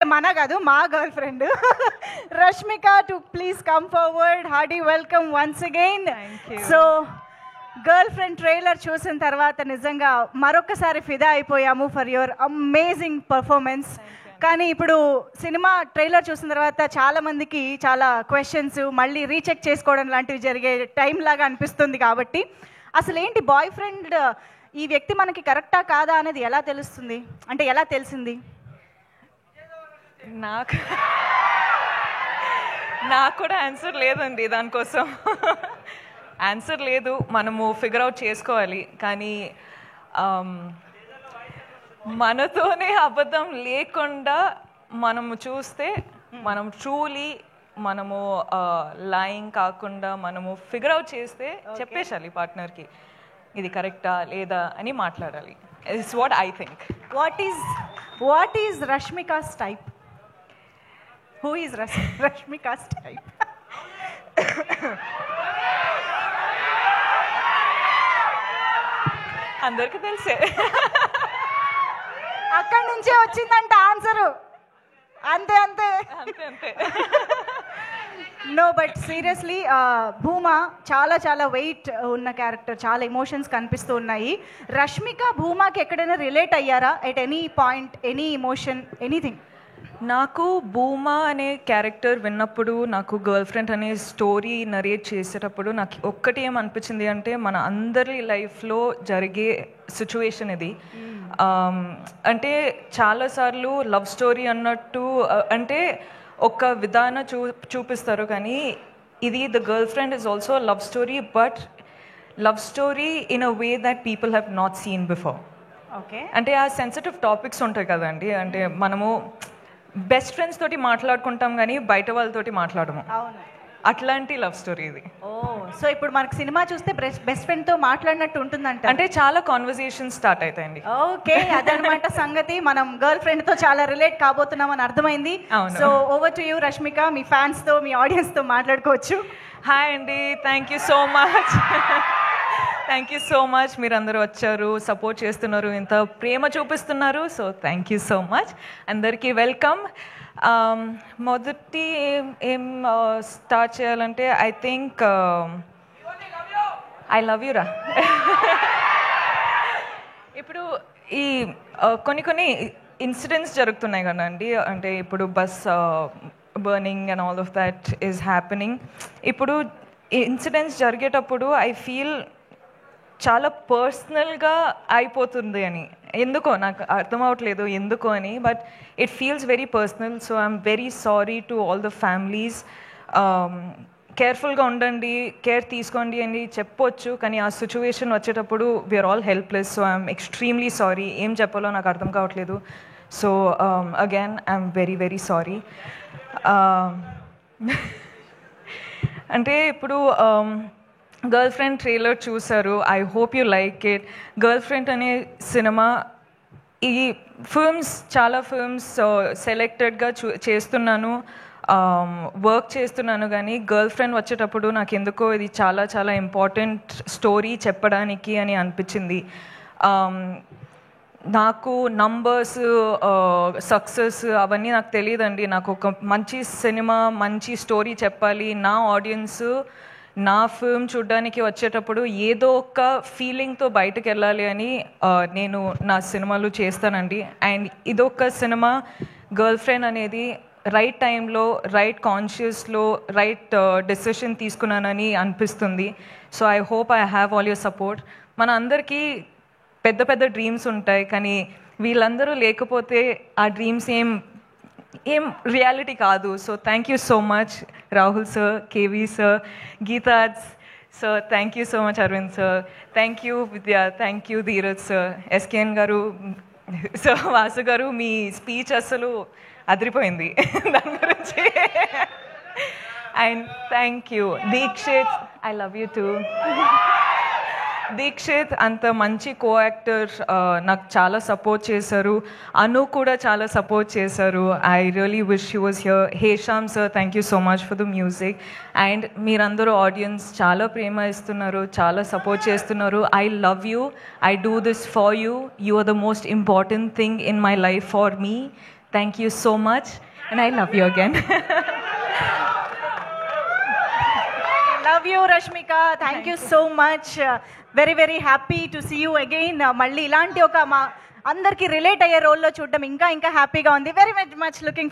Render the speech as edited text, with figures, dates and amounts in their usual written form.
మన కాదు మా girl friend Rashmika to please come forward. Hardy welcome once again. So girl friend trailer చూసిన తర్వాత నిజంగా మరొకసారి ఫిదా అయిపోయాము ఫర్ యువర్ అమేజింగ్ పర్ఫార్మెన్స్. కానీ ఇప్పుడు సినిమా ట్రైలర్ చూసిన తర్వాత చాలామందికి చాలా క్వశ్చన్స్ మళ్ళీ రీచెక్ చేసుకోవడం లాంటివి జరిగే టైం లాగా అనిపిస్తుంది. కాబట్టి అసలు ఏంటి బాయ్ ఫ్రెండ్, ఈ వ్యక్తి మనకి కరెక్టా కాదా అనేది ఎలా తెలుస్తుంది, అంటే ఎలా తెలిసింది? నాకు కూడా ఆన్సర్ లేదండి, దానికోసం ఆన్సర్ లేదు. మనము ఫిగర్ అవుట్ చేసుకోవాలి. కానీ మనతోనే అబద్ధం లేకుండా మనము చూస్తే మనం ట్రూలీ మనము లైయింగ్ కాకుండా మనము ఫిగర్ అవుట్ చేస్తే చెప్పేసాలి పార్ట్నర్కి ఇది కరెక్టా లేదా అని మాట్లాడాలి. It's what I think. What is Rashmika's type? Who is Rashmika's type? అందరికి తెలిసే, అక్కడి నుంచే వచ్చిందంట ఆన్సరు. అంతే అంతే అంతే అంతే. నో బట్ సీరియస్లీ భూమా చాలా చాలా వెయిట్ ఉన్న క్యారెక్టర్, చాలా ఎమోషన్స్ కనిపిస్తూ ఉన్నాయి. రష్మిక భూమాకి ఎక్కడైనా రిలేట్ అయ్యారా at any point, any emotion, anything? నాకు భూమా అనే క్యారెక్టర్ విన్నప్పుడు, నాకు గర్ల్ ఫ్రెండ్ అనే స్టోరీ నరేట్ చేసేటప్పుడు నాకు ఒక్కటి ఏమనిపించింది అంటే మన అందరి లైఫ్లో జరిగే సిచ్యువేషన్ ఇది. అంటే చాలాసార్లు లవ్ స్టోరీ అన్నట్టు అంటే ఒక విధానం చూపిస్తారు, కానీ ఇది the girl friend is also love story, but love story in a way that people have not seen before. Okay, అంటే ఆ సెన్సిటివ్ టాపిక్స్ ఉంటాయి కదండి. అంటే మనము బెస్ట్ ఫ్రెండ్స్ తోటి మాట్లాడుకుంటాం కానీ బయట వాళ్ళతోటి మాట్లాడము. అవును, అట్లాంటి లవ్ స్టోరీ ఇది. ఓ, సో ఇప్పుడు మనకు సినిమా చూస్తే బెస్ట్ ఫ్రెండ్ తో మాట్లాడినట్టు ఉంటుందంట. అంటే చాలా కాన్వర్సేషన్ స్టార్ట్ అవుతాయండి. ఓకే, అదనమాట సంగతి. మనం గర్ల్ ఫ్రెండ్ తో చాలా రిలేట్ కాబోతున్నాం అని అర్థమైంది. So over to you Rashmika, me fans తో, మీ ఆడియన్స్ తో మాట్లాడుకోవచ్చు. హాయ్ అండి, thank you so much. Thank you so much. మీరు అందరూ వచ్చారు, సపోర్ట్ చేస్తున్నారు, ఇంత ప్రేమ చూపిస్తున్నారు. So thank you so much. అందరికీ వెల్కమ్. మొదటి ఏం స్టార్ట్ చేయాలంటే I think I love you రా. ఇప్పుడు ఈ కొన్ని ఇన్సిడెంట్స్ జరుగుతున్నాయి కదండి. అంటే ఇప్పుడు bus burning and all of that is happening. ఇప్పుడు ఇన్సిడెంట్స్ జరిగేటప్పుడు ఐ ఫీల్ చాలా పర్సనల్గా అయిపోతుంది అని. ఎందుకో నాకు అర్థం అవ్వట్లేదు ఎందుకో అని, but it feels very personal. So I'm very sorry to all the families. కేర్ఫుల్గా ఉండండి, కేర్ తీసుకోండి అని చెప్పొచ్చు, కానీ ఆ సిచ్యువేషన్ వచ్చేటప్పుడు we are all helpless. So I'm extremely sorry. ఏం చెప్పాలో నాకు అర్థం కావట్లేదు. So again I'm very very sorry. అంటే ఇప్పుడు గర్ల్ ఫ్రెండ్ ట్రైలర్ చూసారు. I hope you like it. Girlfriend అనే సినిమా, ఈ ఫిల్మ్స్ చాలా ఫిల్మ్స్ సెలెక్టెడ్గా చేస్తున్నాను, వర్క్ చేస్తున్నాను, కానీ గర్ల్ ఫ్రెండ్ వచ్చేటప్పుడు నాకు ఎందుకో ఇది చాలా చాలా ఇంపార్టెంట్ స్టోరీ చెప్పడానికి అని అనిపించింది. నాకు నంబర్స్, సక్సెస్ అవన్నీ నాకు తెలియదండి. నాకు ఒక మంచి సినిమా, మంచి స్టోరీ చెప్పాలి. నా ఆడియన్స్ నా ఫిల్మ్ చూడడానికి వచ్చేటప్పుడు ఏదో ఒక ఫీలింగ్తో బయటకు వెళ్ళాలి అని నేను నా సినిమాలు చేస్తానండి. అండ్ ఇదొక సినిమా, గర్ల్ ఫ్రెండ్ అనేది రైట్ టైంలో, రైట్ కాన్షియస్లో రైట్ డెసిషన్ తీసుకున్నానని అనిపిస్తుంది. So I hope I have all your support. మన అందరికీ పెద్ద పెద్ద డ్రీమ్స్ ఉంటాయి, కానీ వీళ్ళందరూ లేకపోతే ఆ డ్రీమ్స్ ఏం రియాలిటీ కాదు. So thank you so much Rahul sir, KV sir, గీతాజ్ sir, thank you so much Aravind sir, thank you Vidya, thank you Dheeraj sir, SKN గారు, సో వాసు గారు, మీ స్పీచ్ అసలు అదిరిపోయింది దాని గురించి. And thank you Deekshith, I love you too. Deekshith అంత మంచి కో యాక్టర్, నాకు చాలా సపోర్ట్ చేశారు. అను కూడా చాలా సపోర్ట్ చేశారు. I really wish you was here. Hesham sir, thank you so much for the music. And మీరందరూ ఆడియన్స్ చాలా ప్రేమ ఇస్తున్నారు, చాలా సపోర్ట్ చేస్తున్నారు. I love you. I do this for you. You are the most important thing in my life for me. Thank you so much and I love you again. Love you Rashmika, thank you so much. Very very happy to see you again. మళ్ళీ ఇలాంటి ఒక మా అందరికి relate అయ్యే రోల్లో చూడడం ఇంకా ఇంకా హ్యాపీగా ఉంది. Very much looking